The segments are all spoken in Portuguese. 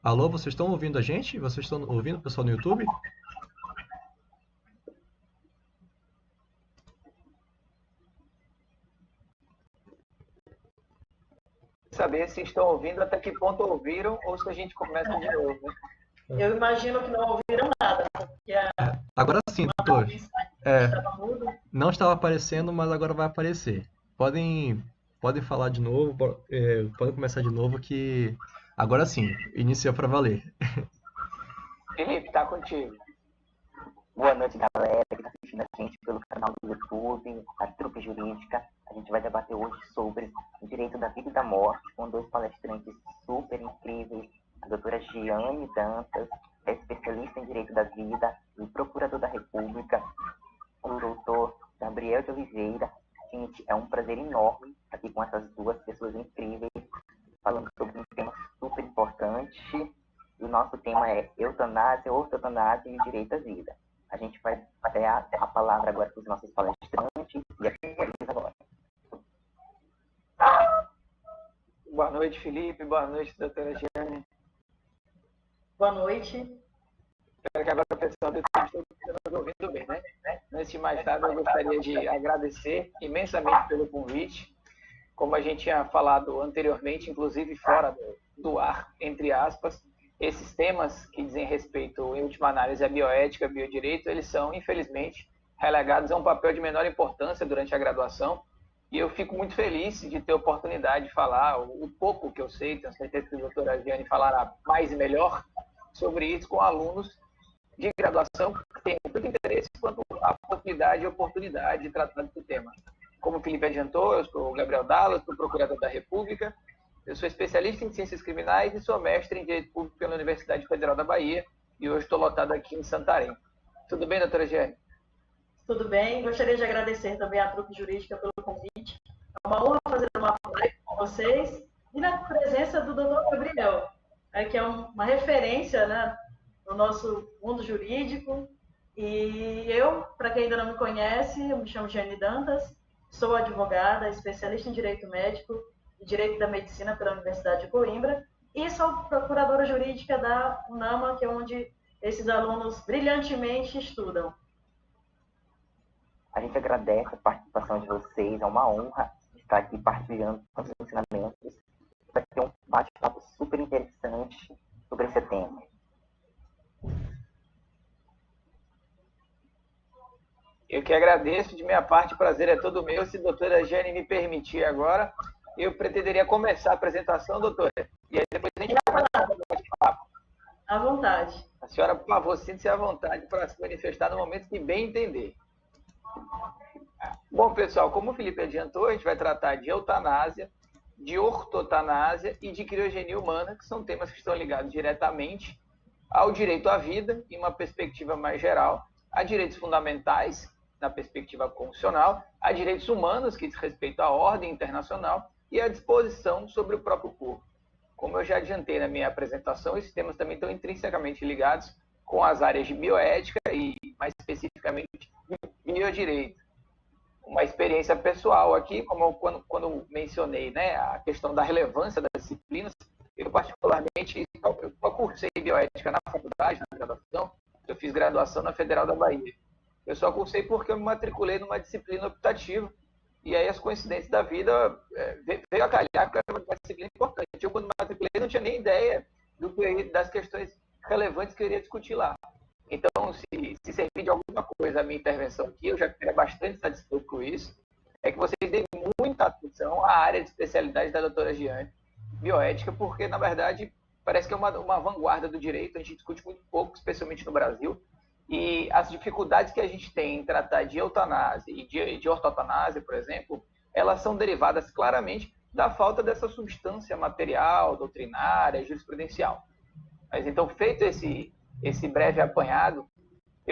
Alô, vocês estão ouvindo a gente? Vocês estão ouvindo o pessoal no YouTube? Saber se estão ouvindo, até que ponto ouviram, ou se a gente começa de novo. Né? Eu imagino que não ouviram nada, porque Agora sim, doutor. estava mudo. Não estava aparecendo, mas agora vai aparecer. Podem falar de novo, podem começar de novo que agora sim, iniciou para valer. Felipe, tá contigo. Boa noite, galera que está assistindo a gente pelo canal do YouTube, a Trupe Jurídica. A gente vai debater hoje sobre o direito da vida e da morte com dois palestrantes super incríveis. A doutora Giane Dantas, é especialista em direito da vida e procurador da República. O doutor Gabriel de Oliveira. Gente, é um prazer enorme estar aqui com essas duas pessoas incríveis, falando sobre um tema super importante. E o nosso tema é eutanásia, ortotanásia e direito à vida. A gente vai dar a palavra agora para os nossos palestrantes e a eles agora. Boa noite, Felipe. Boa noite, doutora Giane. Boa noite. Espero que agora o pessoal do YouTube esteja nos ouvindo bem, né? Antes de mais nada, eu gostaria de agradecer imensamente pelo convite. Como a gente tinha falado anteriormente, inclusive fora do ar, entre aspas, esses temas que dizem respeito, em última análise, à bioética, biodireito, eles são, infelizmente, relegados a um papel de menor importância durante a graduação. E eu fico muito feliz de ter a oportunidade de falar o pouco que eu sei, tenho certeza que a doutora Giane falará mais e melhor sobre isso com alunos de graduação que têm tanto interesse quanto a oportunidade de tratar do tema. Como o Felipe adiantou, eu sou o Gabriel Dallas, sou procurador da República. Eu sou especialista em ciências criminais e sou mestre em Direito Público pela Universidade Federal da Bahia e hoje estou lotado aqui em Santarém. Tudo bem, doutora Giane? Tudo bem. Gostaria de agradecer também à Trupe Jurídica pelo convite. É uma honra fazer uma live com vocês e na presença do doutor Gabriel, que é uma referência, né, no nosso mundo jurídico. E eu, para quem ainda não me conhece, eu me chamo Giane Dantas, sou advogada, especialista em Direito Médico e Direito da Medicina pela Universidade de Coimbra e sou procuradora jurídica da UNAMA, que é onde esses alunos brilhantemente estudam. A gente agradece a participação de vocês, é uma honra estar aqui partilhando tantos ensinamentos. Vai ter um bate-papo super interessante sobre esse tema. Eu que agradeço, de minha parte, o prazer é todo meu. Se a doutora Giane me permitir agora, eu pretenderia começar a apresentação, doutora, e aí depois a gente vai falar do bate-papo. À vontade. A senhora, por favor, sinta-se à vontade para se manifestar no momento que bem entender. Bom, pessoal, como o Felipe adiantou, a gente vai tratar de eutanásia, de ortotanásia e de criogenia humana, que são temas que estão ligados diretamente ao direito à vida, em uma perspectiva mais geral, a direitos fundamentais, na perspectiva constitucional, a direitos humanos, que diz respeito à ordem internacional, e a disposição sobre o próprio corpo. Como eu já adiantei na minha apresentação, esses temas também estão intrinsecamente ligados com as áreas de bioética e, mais especificamente, de biodireito. Uma experiência pessoal aqui, como quando mencionei, né, a questão da relevância das disciplinas, eu particularmente eu cursei bioética na faculdade, na graduação, eu fiz graduação na Federal da Bahia. Eu só cursei porque eu me matriculei numa disciplina optativa, e aí as coincidências da vida veio a calhar que era uma disciplina importante. Eu, quando me matriculei, não tinha nem ideia das questões relevantes que eu iria discutir lá. Então, se servir de alguma coisa a minha intervenção aqui, eu já ficaria bastante satisfeito com isso, é que vocês deem muita atenção à área de especialidade da doutora Giane, bioética, porque, na verdade, parece que é uma vanguarda do direito, a gente discute muito pouco, especialmente no Brasil, e as dificuldades que a gente tem em tratar de eutanásia e de ortotanásia, por exemplo, elas são derivadas claramente da falta dessa substância material, doutrinária, jurisprudencial. Mas, então, feito esse breve apanhado,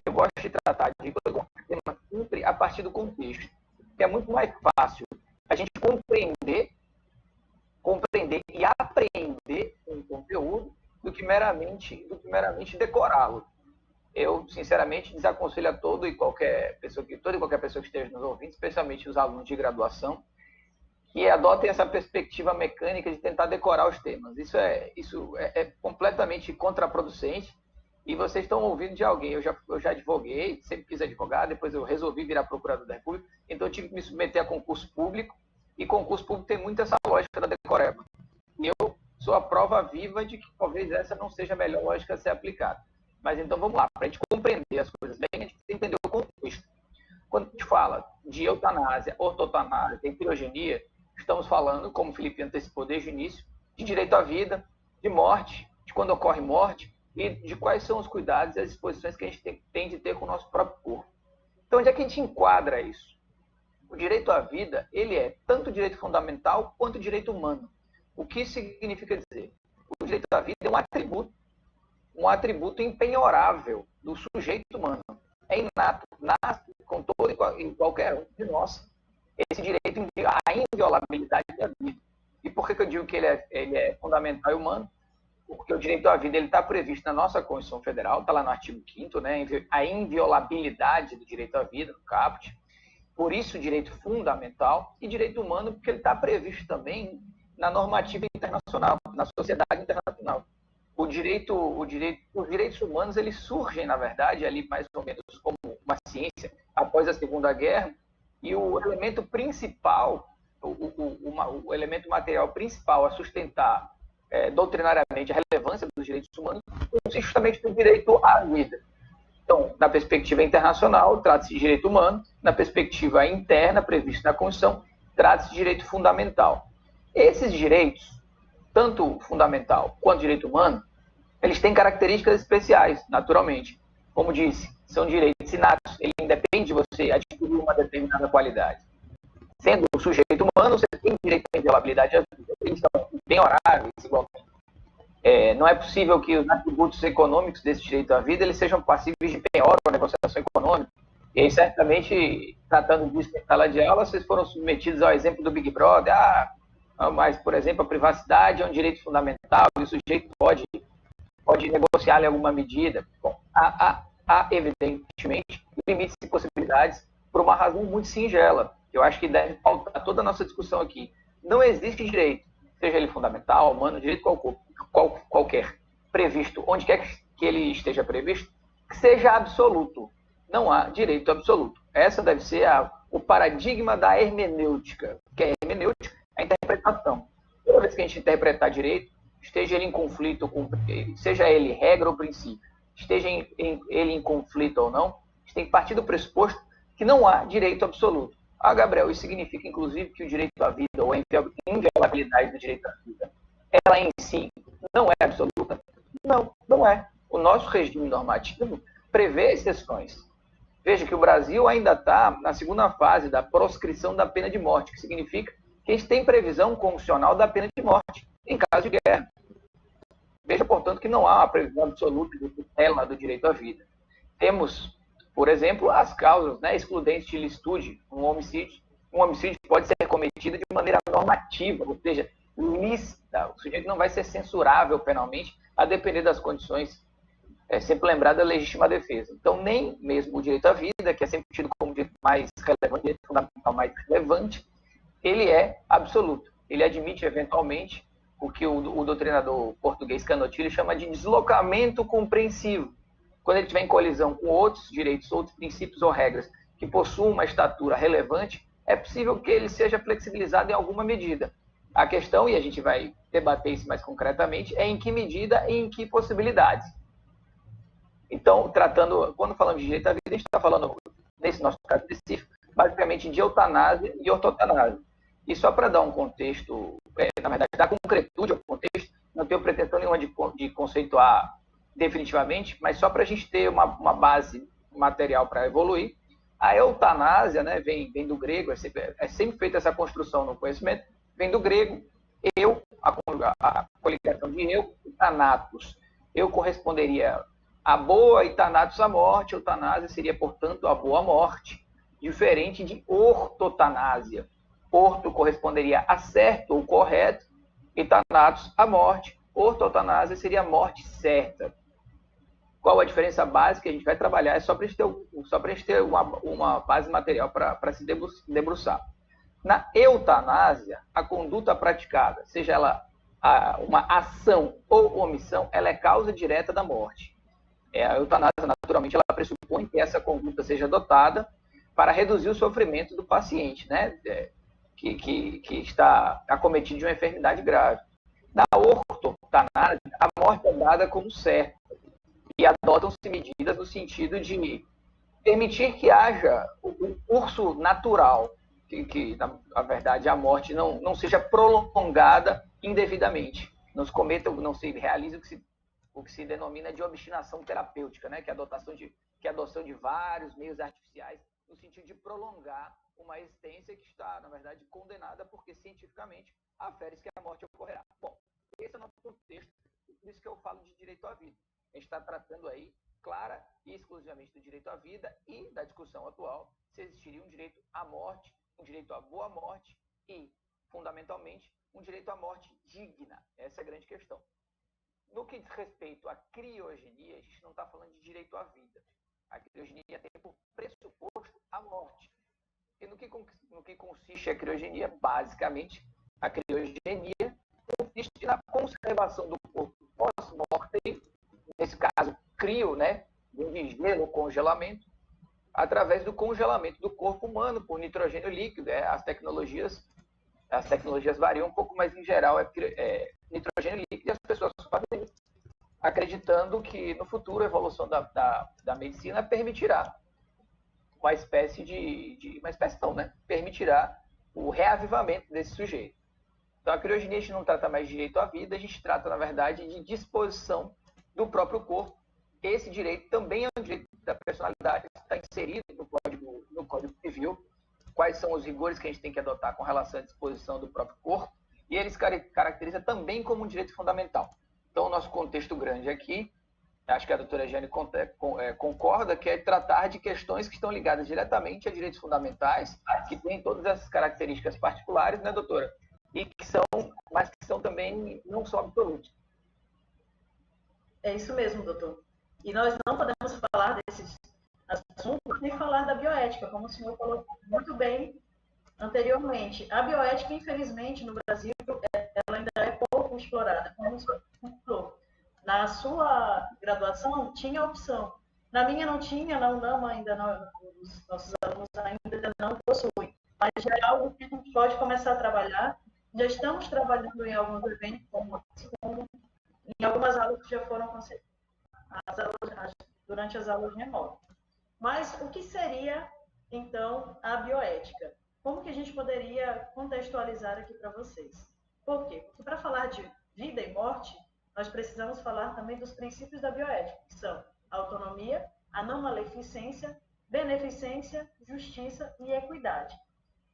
eu gosto de tratar de todo tema sempre a partir do contexto, que é muito mais fácil a gente compreender e aprender um conteúdo do que meramente decorá-lo. Eu, sinceramente, desaconselho a toda e qualquer pessoa que esteja nos ouvindo, especialmente os alunos de graduação, que adotem essa perspectiva mecânica de tentar decorar os temas. Isso é completamente contraproducente e vocês estão ouvindo de alguém. Eu já advoguei, sempre quis advogar, depois eu resolvi virar procurador da República, então eu tive que me submeter a concurso público, e concurso público tem muito essa lógica da decoreba. E eu sou a prova viva de que talvez essa não seja a melhor lógica a ser aplicada. Mas então vamos lá, para a gente compreender as coisas bem, a gente tem que entender o contexto. Quando a gente fala de eutanásia, ortotanásia e criogenia, estamos falando, como o Felipe antecipou desde o início, de direito à vida, de morte, de quando ocorre morte e de quais são os cuidados e as disposições que a gente tem de ter com o nosso próprio corpo. Então, onde é que a gente enquadra isso? O direito à vida, ele é tanto direito fundamental quanto direito humano. O que isso significa dizer? O direito à vida é um atributo impenhorável do sujeito humano. É inato, nasce com todo e qualquer um de nós esse direito à inviolabilidade da vida. E por que eu digo que ele é fundamental e humano? Porque o direito à vida está previsto na nossa Constituição Federal, está lá no artigo 5º, né, a inviolabilidade do direito à vida, no caput. Por isso, direito fundamental e direito humano, porque ele está previsto também na normativa internacional, na sociedade internacional. Os direitos humanos, eles surgem, na verdade, ali mais ou menos como uma ciência após a Segunda Guerra, e o elemento principal, o elemento material principal a sustentar doutrinariamente a relevância dos direitos humanos consiste justamente no direito à vida. Então, na perspectiva internacional, trata-se de direito humano, na perspectiva interna, prevista na Constituição, trata-se de direito fundamental. Esses direitos, tanto fundamental quanto direito humano, eles têm características especiais, naturalmente. Como disse, são direitos inatos, ele independe de você adquirir uma determinada qualidade. Sendo um sujeito humano, você tem direito à inviolabilidade da vida. Eles são penhoráveis, igualmente. Não é possível que os atributos econômicos desse direito à vida eles sejam passíveis de penhora ou negociação econômica. E aí, certamente, tratando disso em sala de aula, vocês foram submetidos ao exemplo do Big Brother. Mas, por exemplo, a privacidade é um direito fundamental e o sujeito pode negociar em alguma medida. Bom, há evidentemente, limites e possibilidades por uma razão muito singela. Eu acho que deve pautar toda a nossa discussão aqui. Não existe direito, seja ele fundamental, humano, direito qualquer, previsto, onde quer que ele esteja previsto, que seja absoluto. Não há direito absoluto. Essa deve ser o paradigma da hermenêutica. Que é a hermenêutica? A interpretação. Toda vez que a gente interpretar direito, esteja ele em conflito com, seja ele regra ou princípio, esteja ele em conflito ou não, a gente tem que partir do pressuposto que não há direito absoluto. Gabriel, isso significa, inclusive, que o direito à vida ou a inviolabilidade do direito à vida, ela em si não é absoluta? Não, não é. O nosso regime normativo prevê exceções. Veja que o Brasil ainda está na segunda fase da proscrição da pena de morte, que significa que a gente tem previsão constitucional da pena de morte em caso de guerra. Veja, portanto, que não há uma previsão absoluta de tutela do direito à vida. Temos, por exemplo, as causas excludentes de licitude. Um homicídio pode ser cometido de maneira normativa, ou seja, lícita. O sujeito não vai ser censurável penalmente, a depender das condições. É sempre lembrar da legítima defesa. Então, nem mesmo o direito à vida, que é sempre tido como o direito mais relevante, direito fundamental mais relevante, ele é absoluto. Ele admite, eventualmente, o que o doutrinador português Canottilho chama de deslocamento compreensivo. Quando ele estiver em colisão com outros direitos, outros princípios ou regras que possuam uma estatura relevante, é possível que ele seja flexibilizado em alguma medida. A questão, e a gente vai debater isso mais concretamente, é em que medida e em que possibilidades. Então, quando falamos de direito à vida, a gente está falando, nesse nosso caso específico, basicamente de eutanásia e ortotanásia. E só para dar um contexto, na verdade, dar concretude ao contexto, não tenho pretensão nenhuma de conceituar definitivamente, mas só para a gente ter uma base material para evoluir. A eutanásia, vem do grego, é sempre feita essa construção no conhecimento, vem do grego, a coligação de eu e thanatos. Eu corresponderia a boa e thanatos a morte, eutanásia seria, portanto, a boa morte, diferente de ortotanásia. Orto corresponderia a certo ou correto, e thanatos a morte. Ortotanásia seria a morte certa. Qual a diferença básica que a gente vai trabalhar? É só para a gente ter uma base material para se debruçar. Na eutanásia, a conduta praticada, seja ela uma ação ou omissão, ela é causa direta da morte. A eutanásia, naturalmente, ela pressupõe que essa conduta seja adotada para reduzir o sofrimento do paciente, né? Que está acometido de uma enfermidade grave. Na ortotanásia, a morte é dada como certa e adotam-se medidas no sentido de permitir que haja um curso natural, que na verdade, a morte não seja prolongada indevidamente. Não se cometa, não se realize o que se denomina de obstinação terapêutica, né? Que é a adoção de vários meios artificiais no sentido de prolongar uma existência que está, na verdade, condenada, porque cientificamente afere-se que a morte ocorrerá. Bom, esse é o nosso contexto, por isso que eu falo de direito à vida. A gente está tratando aí, clara e exclusivamente do direito à vida e da discussão atual, se existiria um direito à morte, um direito à boa morte e, fundamentalmente, um direito à morte digna. Essa é a grande questão. No que diz respeito à criogenia, a gente não está falando de direito à vida. A criogenia tem por pressuposto a morte. E no que consiste a criogenia? Basicamente, a criogenia consiste na conservação do corpo pós-mortem, nesse caso, crio, né, de gelo, congelamento, através do congelamento do corpo humano por nitrogênio líquido. As tecnologias variam um pouco, mas em geral é nitrogênio líquido, e as pessoas fazem isso, acreditando que no futuro a evolução da medicina permitirá uma espécie permitirá o reavivamento desse sujeito. Então a criogenia, a gente não trata mais de direito à vida, a gente trata, na verdade, de disposição do próprio corpo. Esse direito também é um direito da personalidade, está inserido no Código Civil, quais são os rigores que a gente tem que adotar com relação à disposição do próprio corpo, e ele se caracteriza também como um direito fundamental. Então, o nosso contexto grande aqui, acho que a doutora Jane concorda, que é tratar de questões que estão ligadas diretamente a direitos fundamentais, que têm todas essas características particulares, né, doutora? Mas que são também não só absolutos. É isso mesmo, doutor. E nós não podemos falar desses assuntos sem falar da bioética, como o senhor falou muito bem anteriormente. A bioética, infelizmente, no Brasil, ela ainda é pouco explorada. Como o senhor falou, na sua graduação tinha opção. Na minha não tinha, na UNAM ainda não, os nossos alunos ainda não possuem. Mas já é algo que a gente pode começar a trabalhar. Já estamos trabalhando em alguns eventos, como em algumas aulas que já foram concedidas durante as aulas remotas. Mas o que seria, então, a bioética? Como que a gente poderia contextualizar aqui para vocês? Por quê? Porque para falar de vida e morte, nós precisamos falar também dos princípios da bioética, que são a autonomia, a não maleficência, beneficência, justiça e equidade.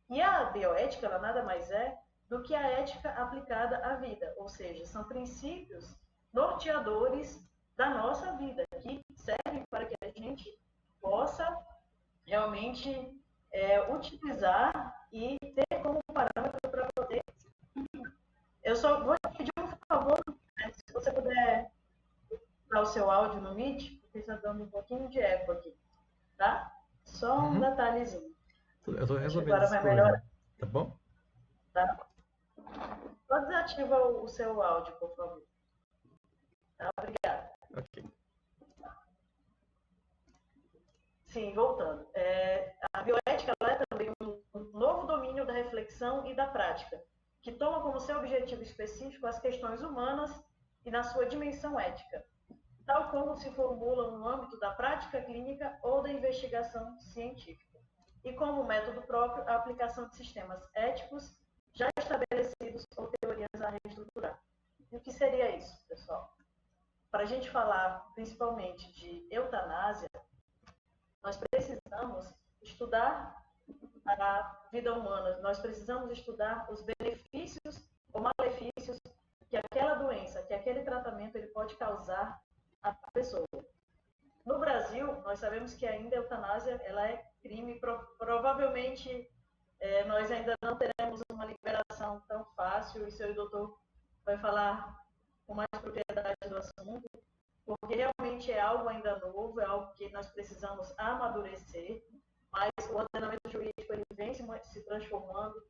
E a bioética, ela nada mais é do que a ética aplicada à vida, ou seja, são princípios norteadores da nossa vida, que servem para que a gente possa realmente utilizar e ter como parâmetro para poder. Eu só vou te pedir um favor, né, se você puder dar o seu áudio no Meet, porque está dando um pouquinho de eco aqui, tá? Só um detalhezinho. Eu estou resolvendo agora esse vai problema, melhorar. tá bom? Tá? Só desativa o seu áudio, por favor. Tá? Obrigada. Ok. Sim, voltando. A bioética ela é também um novo domínio da reflexão e da prática, que toma como seu objetivo específico as questões humanas e na sua dimensão ética, tal como se formulam no âmbito da prática clínica ou da investigação científica, e como método próprio a aplicação de sistemas éticos já estabelecidos ou teorias a reestruturar. E o que seria isso, pessoal? Para a gente falar principalmente de eutanásia, nós precisamos estudar a vida humana, nós precisamos estudar os benefícios ou malefícios que aquela doença, que aquele tratamento ele pode causar à pessoa. No Brasil, nós sabemos que ainda a eutanásia ela é crime, provavelmente nós ainda não teremos uma liberação tão fácil, e o senhor doutor vai falar com mais propriedade do assunto, porque realmente é algo ainda novo, é algo que nós precisamos amadurecer, mas o ordenamento jurídico ele vem se transformando,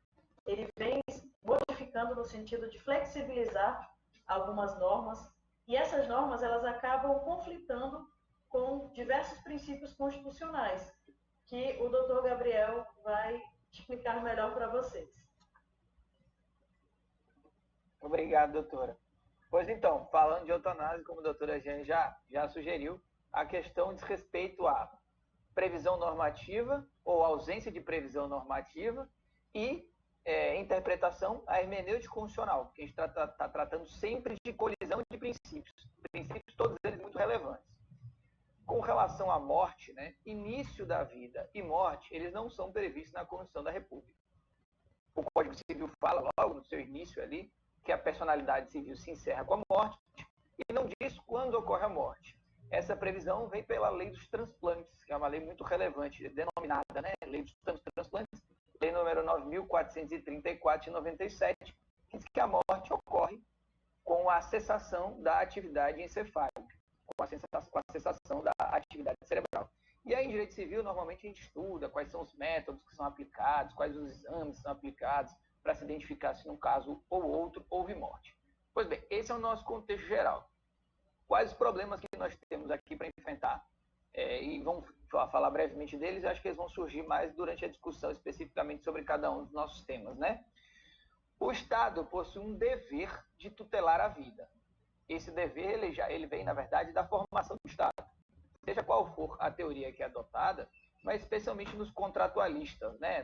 ele vem modificando no sentido de flexibilizar algumas normas, e essas normas elas acabam conflitando com diversos princípios constitucionais, que o doutor Gabriel vai explicar melhor para vocês. Obrigado, doutora. Pois então, falando de eutanásia, como a doutora Jane já sugeriu, a questão diz respeito à previsão normativa ou ausência de previsão normativa e interpretação à hermenêutica constitucional, que a gente está tratando sempre de colisão de princípios, todos eles muito relevantes. Com relação à morte, né, início da vida e morte, eles não são previstos na Constituição da República. O Código Civil fala logo no seu início ali que a personalidade civil se encerra com a morte e não diz quando ocorre a morte. Essa previsão vem pela Lei dos Transplantes, que é uma lei muito relevante, denominada, né, Lei dos Transplantes, lei número 9.434 de 97, que diz que a morte ocorre com a cessação da atividade encefálica, com a cessação da atividade cerebral. E aí, em direito civil, normalmente a gente estuda quais são os métodos que são aplicados, quais os exames que são aplicados para se identificar se num caso ou outro houve morte. Pois bem, esse é o nosso contexto geral. Quais os problemas que nós temos aqui para enfrentar? E vamos falar brevemente deles, acho que eles vão surgir mais durante a discussão especificamente sobre cada um dos nossos temas, né? O Estado possui um dever de tutelar a vida. Esse dever ele vem, na verdade, da formação do Estado. Seja qual for a teoria que é adotada, mas especialmente nos contratualistas, né?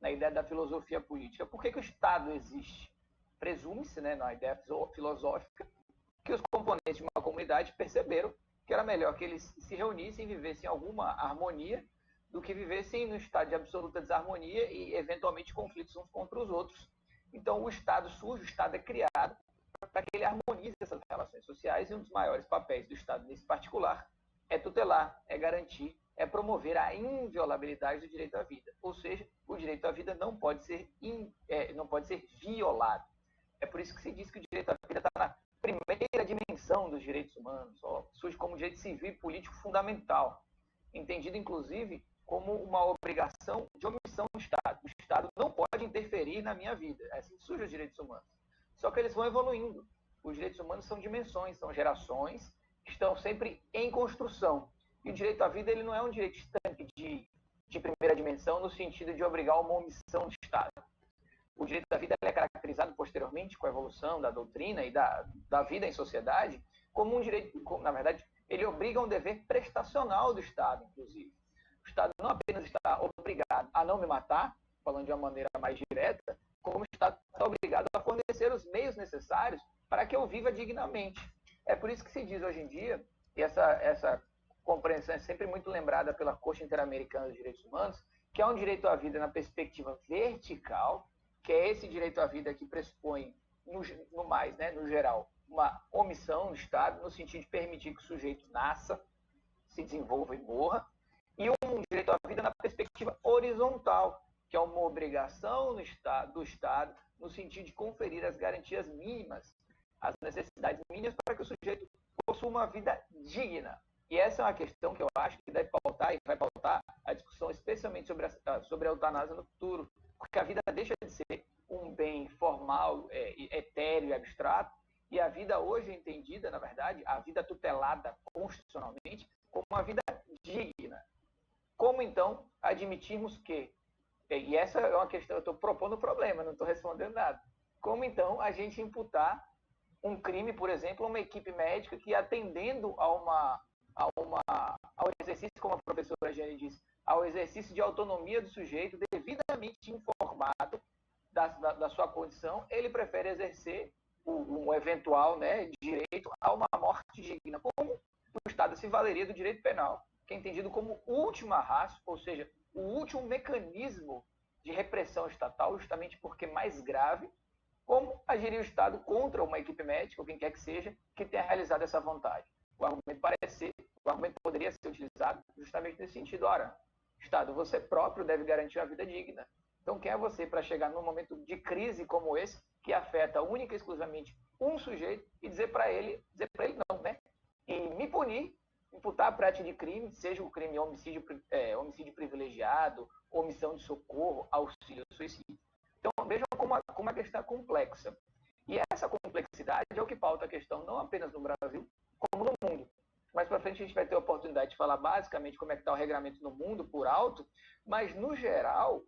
Na ideia da filosofia política. Por que o Estado existe? Presume-se, né, na ideia filosófica, que os componentes de uma comunidade perceberam que era melhor que eles se reunissem e vivessem em alguma harmonia do que vivessem no estado de absoluta desarmonia e, eventualmente, conflitos uns contra os outros. Então, o Estado surge, o Estado é criado para que ele harmonize essas relações sociais, e um dos maiores papéis do Estado nesse particular é tutelar, é garantir, é promover a inviolabilidade do direito à vida. Ou seja, o direito à vida não pode ser violado. É por isso que se diz que o direito à vida está na primeira dimensão dos direitos humanos, surge como direito civil e político fundamental, entendido, inclusive, como uma obrigação de omissão do Estado. O Estado não pode interferir na minha vida. É assim que surgem os direitos humanos. Só que eles vão evoluindo. Os direitos humanos são dimensões, são gerações, que estão sempre em construção. E o direito à vida ele não é um direito estanque de primeira dimensão, no sentido de obrigar uma omissão do Estado. O direito à vida é caracterizado posteriormente com a evolução da doutrina e da vida em sociedade como um direito, na verdade, ele obriga um dever prestacional do Estado, inclusive. O Estado não apenas está obrigado a não me matar, falando de uma maneira mais direta, como o Estado está obrigado a fornecer os meios necessários para que eu viva dignamente. É por isso que se diz hoje em dia, e essa compreensão é sempre muito lembrada pela Corte Interamericana dos Direitos Humanos, que é um direito à vida na perspectiva vertical, que é esse direito à vida que pressupõe, no mais, né, no geral, uma omissão do Estado, no sentido de permitir que o sujeito nasça, se desenvolva e morra, e um direito à vida na perspectiva horizontal, que é uma obrigação do Estado, no sentido de conferir as garantias mínimas, as necessidades mínimas para que o sujeito possua uma vida digna. E essa é uma questão que eu acho que deve pautar e vai pautar a discussão especialmente sobre a eutanásia no futuro, porque a vida deixa de ser um bem formal, etéreo e abstrato, e a vida hoje é entendida, na verdade, a vida tutelada constitucionalmente, como uma vida digna. Como, então, admitirmos que, e essa é uma questão, eu estou propondo um problema, não estou respondendo nada, como, então, a gente imputar um crime, por exemplo, a uma equipe médica que, atendendo ao exercício, como a professora Jane disse, ao exercício de autonomia do sujeito, devidamente informado da sua condição, ele prefere exercer um eventual, né, direito a uma morte digna, como o Estado se valeria do direito penal, que é entendido como última ratio, ou seja, o último mecanismo de repressão estatal, justamente porque mais grave, como agiria o Estado contra uma equipe médica, ou quem quer que seja, que tenha realizado essa vontade. O argumento poderia ser utilizado justamente nesse sentido. Ora, Estado, você próprio deve garantir uma vida digna. Então, quem é você para chegar num momento de crise como esse, que afeta única e exclusivamente um sujeito, e dizer para ele não, né? E me punir, imputar a prática de crime, seja o crime homicídio privilegiado, omissão de socorro, auxílio, suicídio. Então, vejam como como a questão é complexa. E essa complexidade é o que pauta a questão não apenas no Brasil, como no mundo. Mais para frente a gente vai ter a oportunidade de falar basicamente como é que está o regramento no mundo por alto, mas no geral,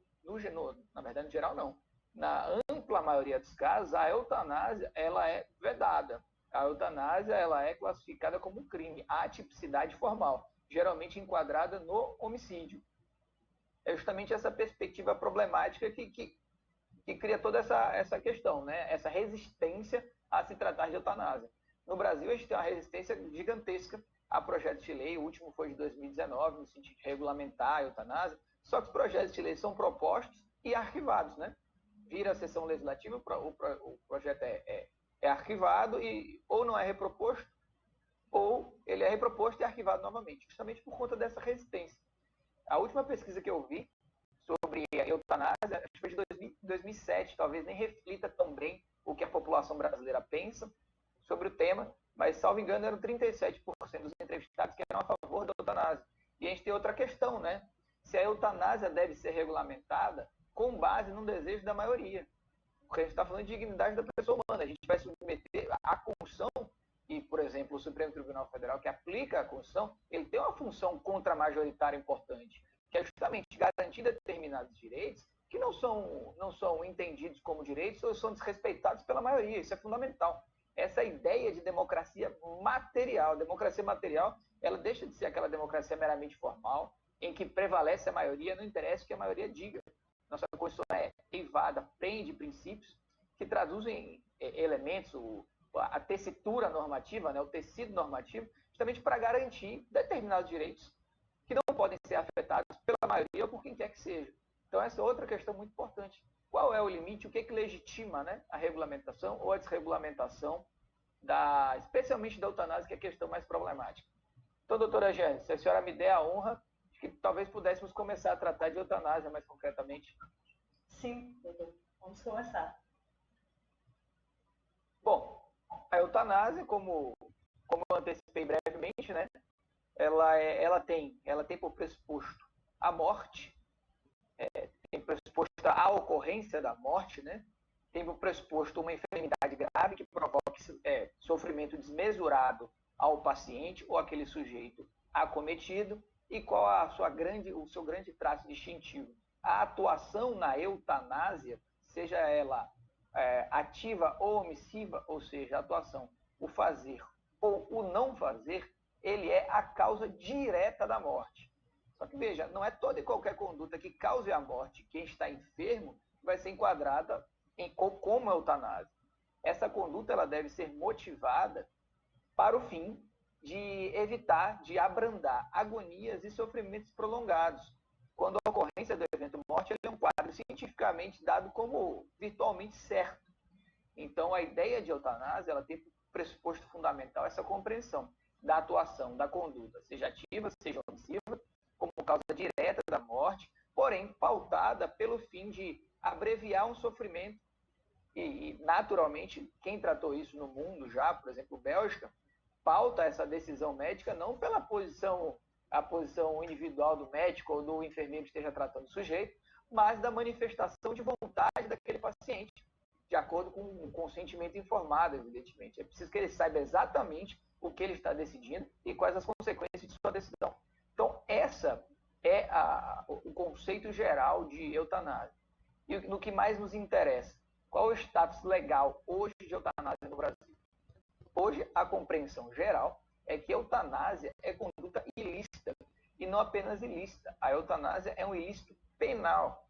na verdade no geral não, na ampla maioria dos casos, a eutanásia ela é vedada. A eutanásia ela é classificada como crime, a atipicidade formal, geralmente enquadrada no homicídio. É justamente essa perspectiva problemática que cria toda essa questão, né? Essa resistência a se tratar de eutanásia. No Brasil, a gente tem uma resistência gigantesca a projetos de lei, o último foi de 2019, no sentido de regulamentar a eutanásia, só que os projetos de lei são propostos e arquivados, né? Vira a sessão legislativa, o projeto é arquivado e ou não é reproposto, ou ele é reproposto e arquivado novamente, justamente por conta dessa resistência. A última pesquisa que eu vi sobre a eutanásia, acho que foi de 2007, talvez nem reflita tão bem o que a população brasileira pensa sobre o tema, mas, salvo engano, eram 37% dos entrevistados que eram a favor da eutanásia. E a gente tem outra questão, né? Se a eutanásia deve ser regulamentada com base no desejo da maioria. Porque a gente está falando de dignidade da pessoa humana. A gente vai submeter a Constituição, e, por exemplo, o Supremo Tribunal Federal, que aplica a Constituição, ele tem uma função contramajoritária importante, que é justamente garantir determinados direitos que não são entendidos como direitos ou são desrespeitados pela maioria. Isso é fundamental. Essa ideia de democracia material. A democracia material, ela deixa de ser aquela democracia meramente formal, em que prevalece a maioria, não interessa o que a maioria diga. Nossa Constituição é eivada, prende princípios que traduzem elementos, a tessitura normativa, né, o tecido normativo, justamente para garantir determinados direitos que não podem ser afetados pela maioria ou por quem quer que seja. Então, essa é outra questão muito importante. Qual é o limite, o que legitima, né, a regulamentação ou a desregulamentação, especialmente da eutanásia, que é a questão mais problemática. Então, doutora Jane, se a senhora me der a honra, acho que talvez pudéssemos começar a tratar de eutanásia mais concretamente. Sim, doutor. Vamos começar. Bom, a eutanásia, como eu antecipei brevemente, né, ela tem por pressuposto a morte, tem pressuposto a ocorrência da morte, né, tem por pressuposto uma enfermidade grave que provoque sofrimento desmesurado ao paciente ou aquele sujeito acometido, e qual o seu grande traço distintivo? A atuação na eutanásia, seja ela ativa ou omissiva, ou seja, a atuação, o fazer ou o não fazer, ele é a causa direta da morte. Só que, veja, não é toda e qualquer conduta que cause a morte quem está enfermo que vai ser enquadrada como eutanásia. Essa conduta ela deve ser motivada para o fim de evitar, de abrandar agonias e sofrimentos prolongados, quando a ocorrência do evento morte é um quadro cientificamente dado como virtualmente certo. Então, a ideia de eutanásia ela tem pressuposto fundamental essa compreensão da atuação, da conduta, seja ativa, seja omissiva, como causa direta da morte, porém pautada pelo fim de abreviar um sofrimento. E, naturalmente, quem tratou isso no mundo já, por exemplo, Bélgica, pauta essa decisão médica não pela a posição individual do médico ou do enfermeiro que esteja tratando o sujeito, mas da manifestação de vontade daquele paciente, de acordo com um consentimento informado, evidentemente. É preciso que ele saiba exatamente o que ele está decidindo e quais as consequências de sua decisão. Então, essa é o conceito geral de eutanásia. E no que mais nos interessa, qual é o status legal hoje de eutanásia no Brasil? Hoje, a compreensão geral é que a eutanásia é conduta ilícita, e não apenas ilícita. A eutanásia é um ilícito penal.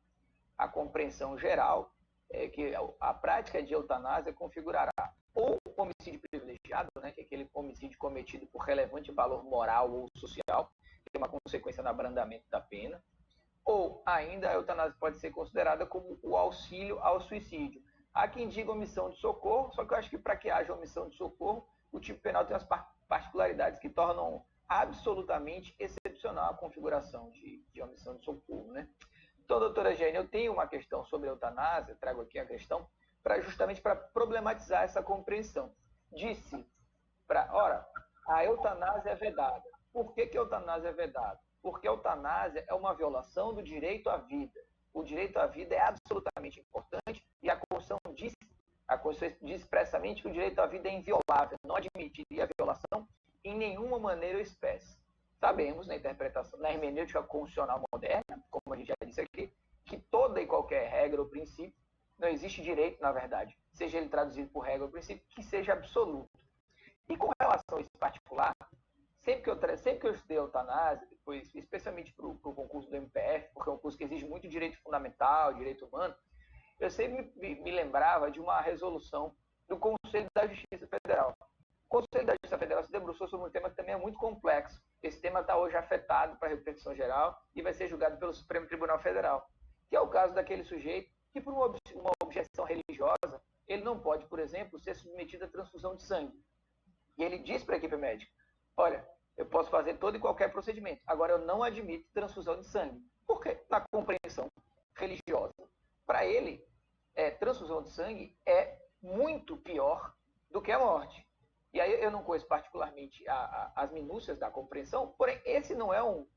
A compreensão geral é que a prática de eutanásia configurará ou homicídio privilegiado, né, que é aquele homicídio cometido por relevante valor moral ou social, que é uma consequência do abrandamento da pena, ou ainda a eutanásia pode ser considerada como o auxílio ao suicídio. Há quem diga omissão de socorro, só que eu acho que para que haja omissão de socorro, o tipo penal tem umas particularidades que tornam absolutamente excepcional a configuração de omissão de socorro, né? Então, doutora Jane, eu tenho uma questão sobre a eutanásia, trago aqui a questão, justamente para problematizar essa compreensão. Ora, a eutanásia é vedada. Por que a eutanásia é vedada? Porque a eutanásia é uma violação do direito à vida. O direito à vida é absolutamente importante e a Constituição Constituição diz expressamente que o direito à vida é inviolável, não admitiria a violação em nenhuma maneira ou espécie. Sabemos, na interpretação, na hermenêutica constitucional moderna, como a gente já disse aqui, que toda e qualquer regra ou princípio, não existe direito, na verdade, seja ele traduzido por regra ou princípio, que seja absoluto. E com relação a esse particular, sempre que eu estudei eutanásia, depois, especialmente para o concurso do MPF, porque é um curso que exige muito direito fundamental, direito humano, eu sempre me lembrava de uma resolução do Conselho da Justiça Federal. O Conselho da Justiça Federal se debruçou sobre um tema que também é muito complexo. Esse tema está hoje afetado para a repercussão geral e vai ser julgado pelo Supremo Tribunal Federal, que é o caso daquele sujeito que, por uma objeção religiosa, ele não pode, por exemplo, ser submetido à transfusão de sangue. E ele diz para a equipe médica, olha, eu posso fazer todo e qualquer procedimento, agora eu não admito transfusão de sangue. Por quê? Na compreensão religiosa. Para ele, transfusão de sangue é muito pior do que a morte. E aí eu não conheço particularmente as minúcias da compreensão, porém esse não é um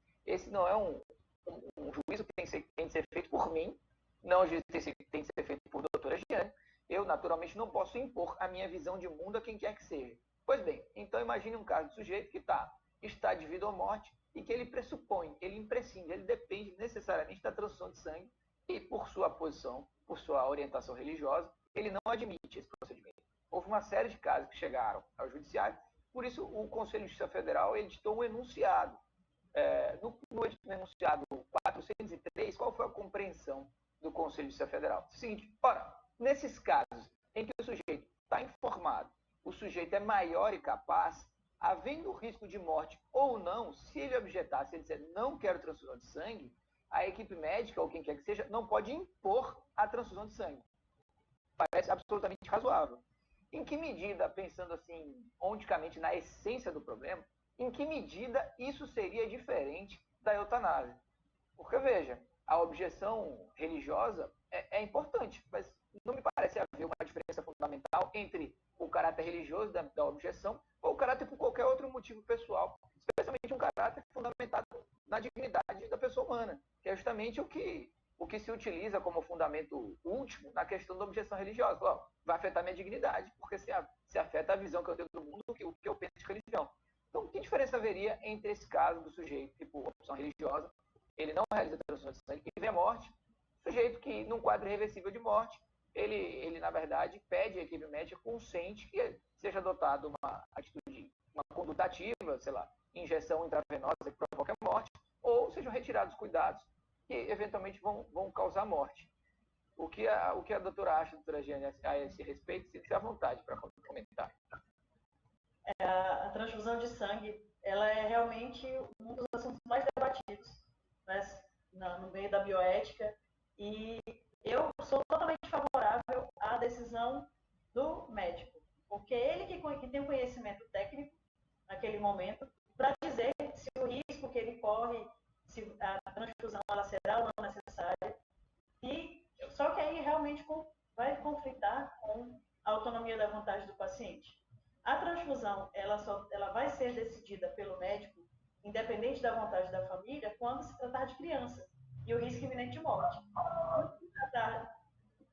juízo que tem que ser feito por mim, não é um juízo que tem que ser feito por doutora Giane. Eu, naturalmente, não posso impor a minha visão de mundo a quem quer que seja. Pois bem, então imagine um caso de sujeito que está de vida ou morte e que ele pressupõe, ele imprescinde, ele depende necessariamente da transfusão de sangue e, por sua posição, por sua orientação religiosa, ele não admite esse procedimento. Houve uma série de casos que chegaram ao judiciário, por isso o Conselho de Justiça Federal editou um enunciado. No enunciado 403, qual foi a compreensão do Conselho de Justiça Federal? É o seguinte, ora, nesses casos em que o sujeito está informado, o sujeito é maior e capaz, havendo risco de morte ou não, se ele objetar, se ele disser não quero transfusão de sangue, a equipe médica ou quem quer que seja não pode impor a transfusão de sangue. Parece absolutamente razoável. Em que medida, pensando assim, onticamente na essência do problema, em que medida isso seria diferente da eutanásia? Porque, veja, a objeção religiosa é importante, mas não me parece haver uma diferença fundamental entre o caráter religioso da objeção ou o caráter por qualquer outro motivo pessoal, especialmente um caráter fundamentado na dignidade da pessoa humana, que é justamente o que se utiliza como fundamento último na questão da objeção religiosa. Vai afetar minha dignidade, porque se afeta a visão que eu tenho do mundo, o que eu penso de religião. Então, que diferença haveria entre esse caso do sujeito, tipo, opção religiosa, ele não realiza transfusão de sangue e vem a morte, sujeito que, num quadro irreversível de morte, ele na verdade, pede à equipe médica consente que seja adotada uma atitude, uma conduta ativa, sei lá, injeção intravenosa que provoca a morte, ou sejam retirados cuidados que eventualmente vão causar morte. O que a doutora acha, doutora Giane, a esse respeito, se à vontade para comentar. A transfusão de sangue, ela é realmente um dos assuntos mais debatidos, né, no meio da bioética, e eu sou totalmente favorável à decisão do médico, porque ele que tem o conhecimento técnico naquele momento para dizer se o risco que ele corre, se a transfusão ela será ou não necessária, e só que aí realmente vai conflitar com a autonomia da vontade do paciente. A transfusão ela vai ser decidida pelo médico, independente da vontade da família, quando se tratar de criança e o risco iminente de morte. Quando se tratar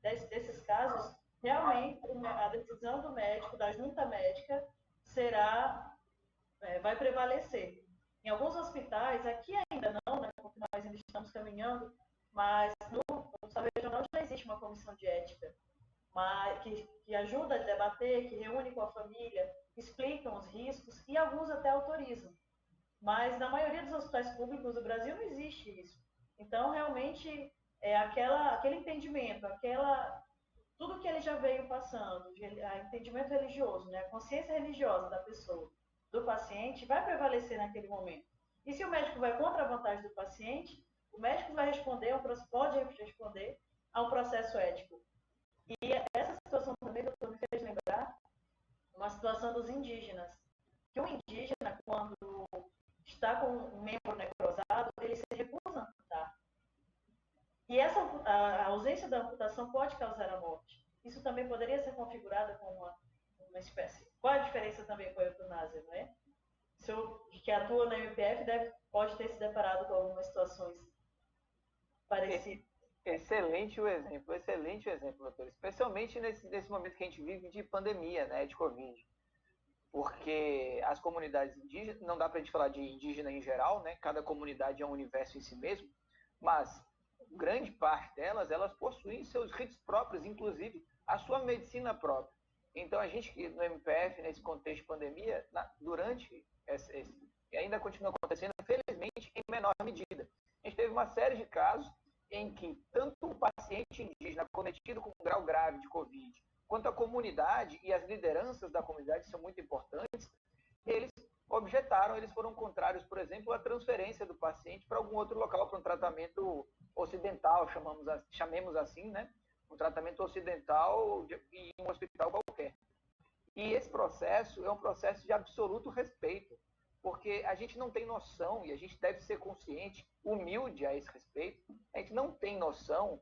desses casos, realmente a decisão do médico, da junta médica, vai prevalecer. Em alguns hospitais, aqui ainda não, né, porque nós ainda estamos caminhando, mas no Hospital Regional já existe uma comissão de ética, que ajuda a debater, que reúne com a família, explicam os riscos e alguns até autorizam. Mas na maioria dos hospitais públicos do Brasil não existe isso. Então, realmente, aquele entendimento, tudo que ele já veio passando, entendimento religioso, né, a consciência religiosa da pessoa, do paciente, vai prevalecer naquele momento. E se o médico vai contra a vontade do paciente, o médico pode responder a um processo ético. E essa situação também, doutor, me fez lembrar uma situação dos indígenas. Que o indígena, quando está com um membro necrosado, ele se recusa a amputar. E a ausência da amputação pode causar a morte. Isso também poderia ser configurado como uma espécie. Qual a diferença também com a eutanásia, não é? O senhor que atua na MPF pode ter se deparado com algumas situações parecidas. excelente o exemplo, doutor. Especialmente nesse momento que a gente vive de pandemia, né, de Covid. Porque as comunidades indígenas, não dá para a gente falar de indígena em geral, né? Cada comunidade é um universo em si mesmo, mas grande parte delas, elas possuem seus ritos próprios, inclusive a sua medicina própria. Então, a gente no MPF, nesse contexto de pandemia, durante e ainda continua acontecendo, felizmente, em menor medida. A gente teve uma série de casos em que tanto o paciente indígena cometido com um grau grave de Covid, quanto a comunidade e as lideranças da comunidade são muito importantes, eles objetaram, eles foram contrários, por exemplo, à transferência do paciente para algum outro local, para um tratamento ocidental, chamemos assim, né? Um tratamento ocidental em um hospital qualquer. E esse processo é um processo de absoluto respeito, porque a gente não tem noção, e a gente deve ser consciente, humilde a esse respeito, a gente não tem noção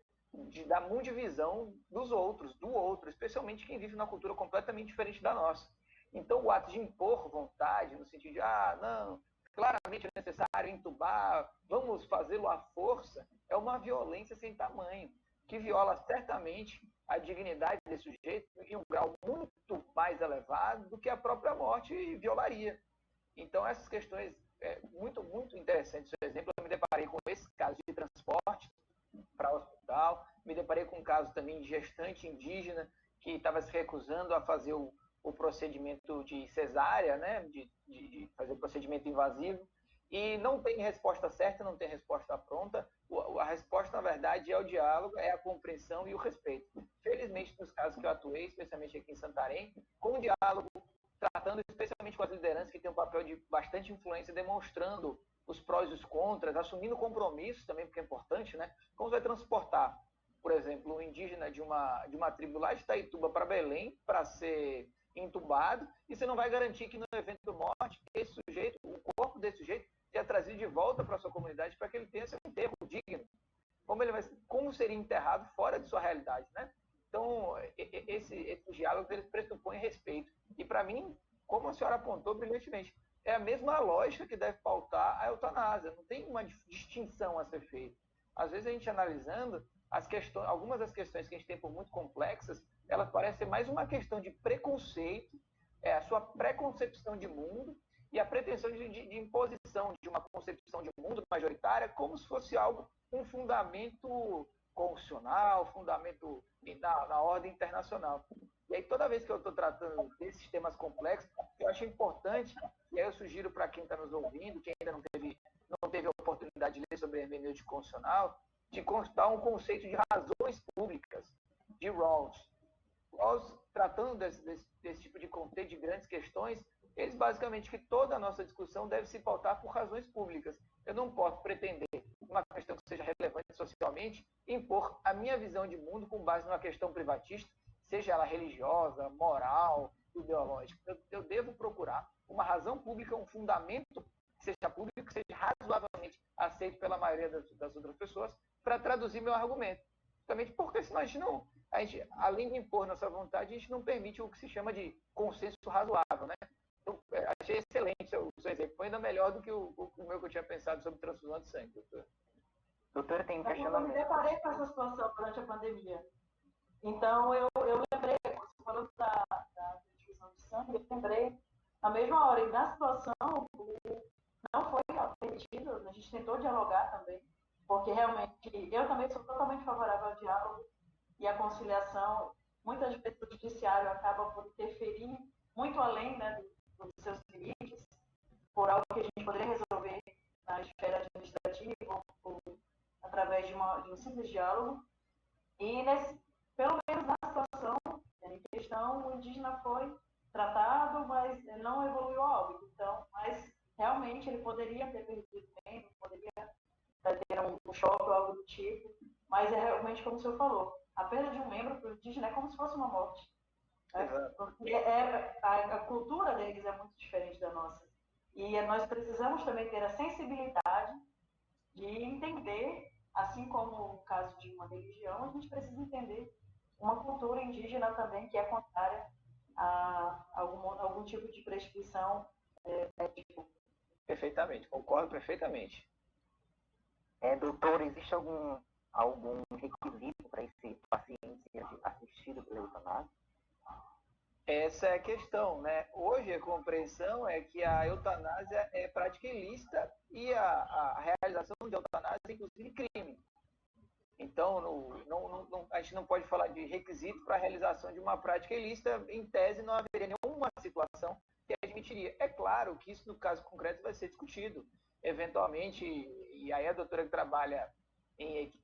da mundivisão dos outros, do outro, especialmente quem vive numa cultura completamente diferente da nossa. Então, o ato de impor vontade, no sentido de, não, claramente é necessário entubar, vamos fazê-lo à força, é uma violência sem tamanho, que viola certamente a dignidade desse sujeito em um grau muito mais elevado do que a própria morte violaria. Então, essas questões, muito, muito interessantes. Por exemplo, eu me deparei com esse caso de transporte para o hospital, me deparei com um caso também de gestante indígena que estava se recusando a fazer o procedimento de cesárea, né, de fazer o procedimento invasivo, e não tem resposta certa, não tem resposta pronta. A resposta, na verdade, é o diálogo, é a compreensão e o respeito. Felizmente, nos casos que eu atuei, especialmente aqui em Santarém, com o diálogo, tratando especialmente com as lideranças que têm um papel de bastante influência, demonstrando os prós e os contras, assumindo compromissos também, porque é importante, né? Como você vai transportar, por exemplo, um indígena de uma tribo lá de Itaituba para Belém para ser entubado, e você não vai garantir que no evento de morte, esse sujeito, o corpo desse sujeito, seja trazido de volta para a sua comunidade para que ele tenha seu enterro digno. Como seria enterrado fora de sua realidade, né? Então, esse diálogo, eles pressupõem respeito. E, para mim, como a senhora apontou brilhantemente, é a mesma lógica que deve pautar a eutanásia. Não tem uma distinção a ser feita. Às vezes, a gente analisando, algumas das questões que a gente tem por muito complexas, elas parecem mais uma questão de preconceito, a sua preconcepção de mundo e a pretensão de imposição de uma concepção de mundo majoritária como se fosse algo com fundamento constitucional, fundamento na ordem internacional. E aí, toda vez que eu estou tratando desses temas complexos, eu acho importante, e aí eu sugiro para quem está nos ouvindo, quem ainda não teve a oportunidade de ler sobre hermenêutica constitucional, de constar um conceito de razões públicas, de Rawls. Rawls, tratando desse tipo de contexto, de grandes questões, eles basicamente que toda a nossa discussão deve se pautar por razões públicas. Eu não posso pretender uma questão que seja relevante socialmente, impor a minha visão de mundo com base numa questão privatista, seja ela religiosa, moral, ideológica. Eu devo procurar uma razão pública, um fundamento que seja público, que seja razoavelmente aceito pela maioria das outras pessoas, para traduzir meu argumento. Justamente porque senão além de impor nossa vontade, a gente não permite o que se chama de consenso razoável, né? Eu achei excelente o seu exemplo, foi ainda melhor do que o meu que eu tinha pensado sobre transfusão de sangue, doutor. Doutora, tem um Eu me questionamento. deparei com essa situação durante a pandemia. Então, eu lembrei, você falou da transfusão de sangue, eu lembrei, na mesma hora, e na situação, não foi permitido, a gente tentou dialogar também, porque realmente, eu também sou totalmente favorável ao diálogo e à conciliação. Muitas vezes o judiciário acaba por interferir muito além, né, dos seus limites, por algo que a gente poderia resolver na esfera administrativa ou através de um simples diálogo. E, pelo menos na situação em questão, o indígena foi tratado, mas não evoluiu a óbito. Então, mas realmente ele poderia ter perdido membro, poderia ter um choque ou algo do tipo, mas é realmente como o senhor falou, a perda de um membro para o indígena é como se fosse uma morte. Né? Porque a cultura deles é muito diferente da nossa. E nós precisamos também ter a sensibilidade de entender, assim como o caso de uma religião, a gente precisa entender uma cultura indígena também que é contrária a algum tipo de prescrição ética. Perfeitamente, concordo perfeitamente. Doutor, existe algum algum requisito para esse paciente ser assistido pela eutanásia? Essa é a questão, né? Hoje a compreensão é que a eutanásia é prática ilícita e a realização de eutanásia é inclusive crime. Então, a gente não pode falar de requisito para a realização de uma prática ilícita. Em tese, não haveria nenhuma situação que admitiria. É claro que isso, no caso concreto, vai ser discutido. Eventualmente, e aí a doutora que trabalha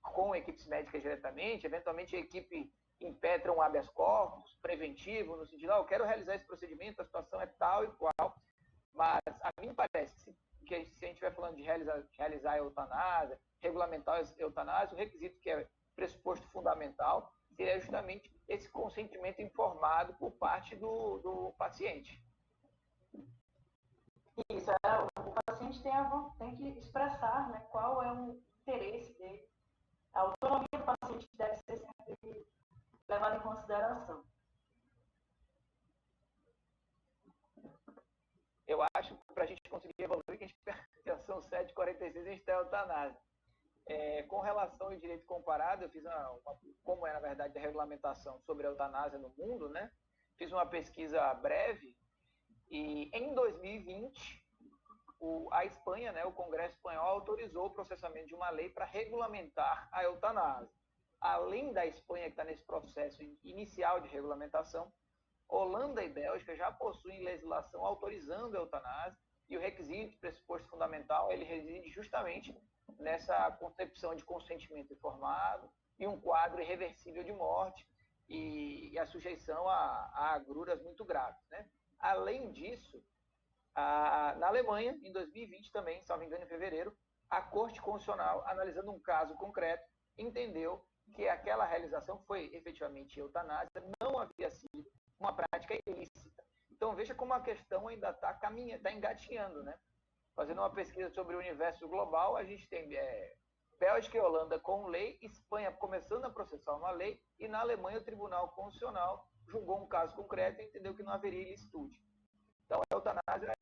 com equipes médicas diretamente, eventualmente a equipe impetra um habeas corpus preventivo, no sentido, eu quero realizar esse procedimento, a situação é tal e qual. Mas a mim parece que se a gente estiver falando de realizar a eutanásia, regulamentar a eutanásia, o requisito que é pressuposto fundamental seria justamente esse consentimento informado por parte do paciente. Isso, o paciente tem que expressar, né, qual é o interesse dele. A autonomia do paciente deve ser sempre levada em consideração. Eu acho que para a gente conseguir evoluir, que a gente são 7h46, a gente tem a eutanásia. Com relação ao direito comparado, eu fiz como é, na verdade, a regulamentação sobre a eutanásia no mundo, né? Fiz uma pesquisa breve e, em 2020, a Espanha, né, o Congresso Espanhol, autorizou o processamento de uma lei para regulamentar a eutanásia. Além da Espanha, que está nesse processo inicial de regulamentação, Holanda e Bélgica já possuem legislação autorizando a eutanásia, e o requisito, pressuposto fundamental, ele reside justamente nessa concepção de consentimento informado e um quadro irreversível de morte e a sujeição a agruras muito graves, né? Além disso, na Alemanha, em 2020 também, salvo engano, em fevereiro, a Corte Constitucional, analisando um caso concreto, entendeu que aquela realização foi efetivamente eutanásia, não havia sido uma prática ilícita. Então, veja como a questão ainda está engatinhando, né? Fazendo uma pesquisa sobre o universo global, a gente tem Bélgica e Holanda com lei, Espanha começando a processar uma lei, e na Alemanha o Tribunal Constitucional julgou um caso concreto e entendeu que não haveria ilicitude. Então, a eutanásia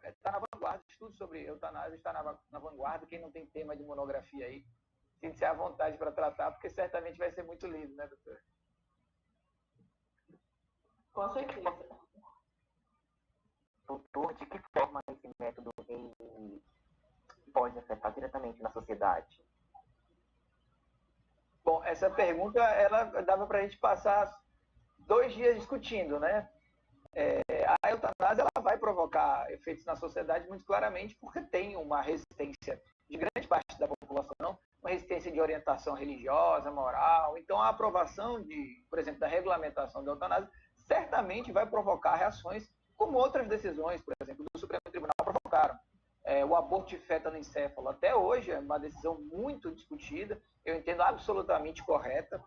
está na vanguarda, estudo sobre eutanásia está na vanguarda. Quem não tem tema de monografia aí, sinta-se à vontade para tratar, porque certamente vai ser muito lido, né, doutor? Com certeza. Doutor, de que forma esse método pode afetar diretamente na sociedade? Bom, essa pergunta ela dava para a gente passar 2 dias discutindo, né? A eutanásia ela vai provocar efeitos na sociedade muito claramente, porque tem uma resistência de grande parte da população, uma resistência de orientação religiosa, moral. Então, a aprovação por exemplo, da regulamentação da eutanásia certamente vai provocar reações, como outras decisões, por exemplo, do Supremo Tribunal provocaram. O aborto de feto no encéfalo, até hoje, é uma decisão muito discutida, eu entendo absolutamente correta.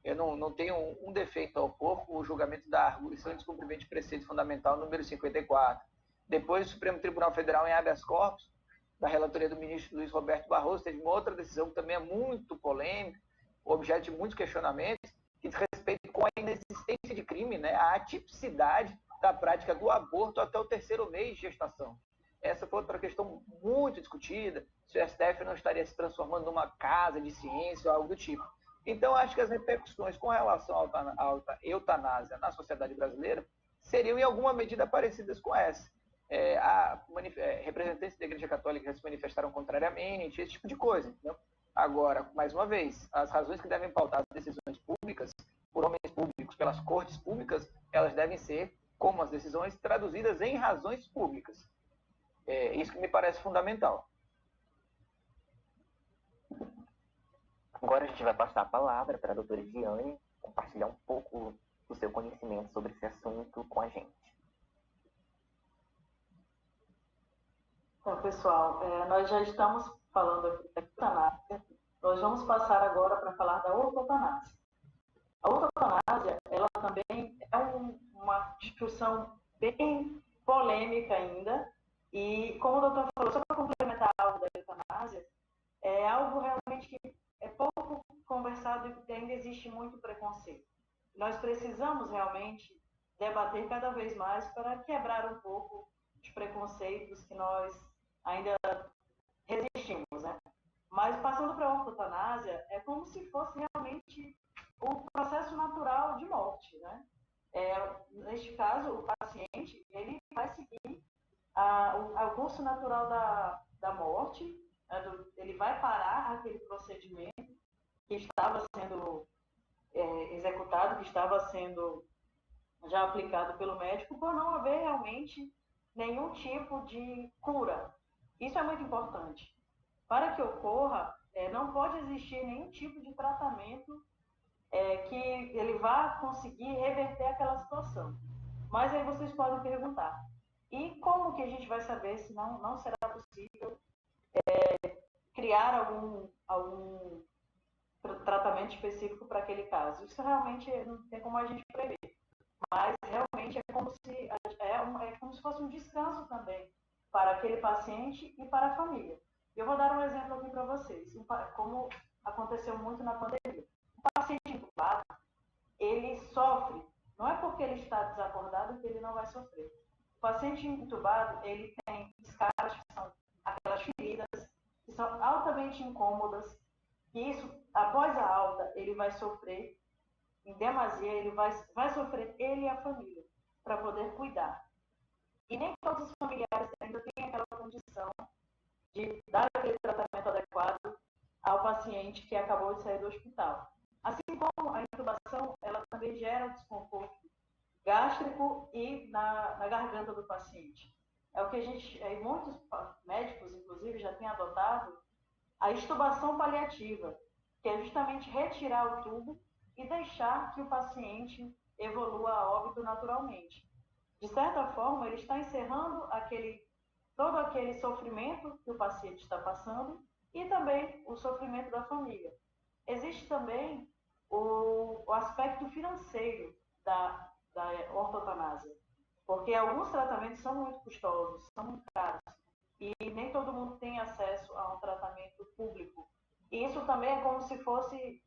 Eu não tenho um defeito a opor, o julgamento da arguição e descumprimento de preceito fundamental número 54. Depois, o Supremo Tribunal Federal, em habeas corpus, da relatoria do ministro Luiz Roberto Barroso, teve uma outra decisão que também é muito polêmica, objeto de muitos questionamentos, que diz respeito com a inexistência de crime, né, a atipicidade da prática do aborto até o 3º mês de gestação. Essa foi outra questão muito discutida, se o STF não estaria se transformando numa casa de ciência ou algo do tipo. Então, acho que as repercussões com relação à eutanásia na sociedade brasileira seriam, em alguma medida, parecidas com essa. Representantes da Igreja Católica se manifestaram contrariamente, esse tipo de coisa. Entendeu? Agora, mais uma vez, as razões que devem pautar as decisões públicas, por homens públicos, pelas cortes públicas, elas devem ser, como as decisões, traduzidas em razões públicas. Isso que me parece fundamental. Agora a gente vai passar a palavra para a doutora Ediane compartilhar um pouco do seu conhecimento sobre esse assunto com a gente. Então, pessoal, nós já estamos falando aqui da eutanásia. Nós vamos passar agora para falar da ortotanásia. A ortotanásia, ela também é uma discussão bem polêmica ainda. E, como o doutor falou, só para complementar algo da eutanásia, é algo realmente que é pouco conversado e ainda existe muito preconceito. Nós precisamos realmente debater cada vez mais para quebrar um pouco os preconceitos que nós ainda resistimos, né? Mas passando para a ortotanásia, é como se fosse realmente o processo natural de morte, né? Neste caso, o paciente ele vai seguir o curso natural da morte, né? Ele vai parar aquele procedimento que estava sendo executado, que estava sendo já aplicado pelo médico, por não haver realmente nenhum tipo de cura. Isso é muito importante. Para que ocorra, não pode existir nenhum tipo de tratamento que ele vá conseguir reverter aquela situação. Mas aí vocês podem perguntar, e como que a gente vai saber se não será possível criar algum tratamento específico para aquele caso? Isso realmente não tem como a gente prever. Mas realmente é como se fosse um descanso também para aquele paciente e para a família. Eu vou dar um exemplo aqui para vocês, como aconteceu muito na pandemia. O paciente entubado, ele sofre, não é porque ele está desacordado que ele não vai sofrer. O paciente entubado, ele tem escaras, que são aquelas feridas, que são altamente incômodas, e isso, após a alta, ele vai sofrer em demasia, ele vai sofrer, ele e a família, para poder cuidar. E nem todos os familiares ainda têm aquela condição de dar aquele tratamento adequado ao paciente que acabou de sair do hospital. Assim como a intubação, ela também gera desconforto gástrico e na garganta do paciente. É o que muitos médicos, inclusive, já têm adotado a extubação paliativa, que é justamente retirar o tubo e deixar que o paciente evolua a óbito naturalmente. De certa forma, ele está encerrando todo aquele sofrimento que o paciente está passando e também o sofrimento da família. Existe também o aspecto financeiro da ortotanásia, porque alguns tratamentos são muito custosos, são muito caros, e nem todo mundo tem acesso a um tratamento público. E isso também é como se fosse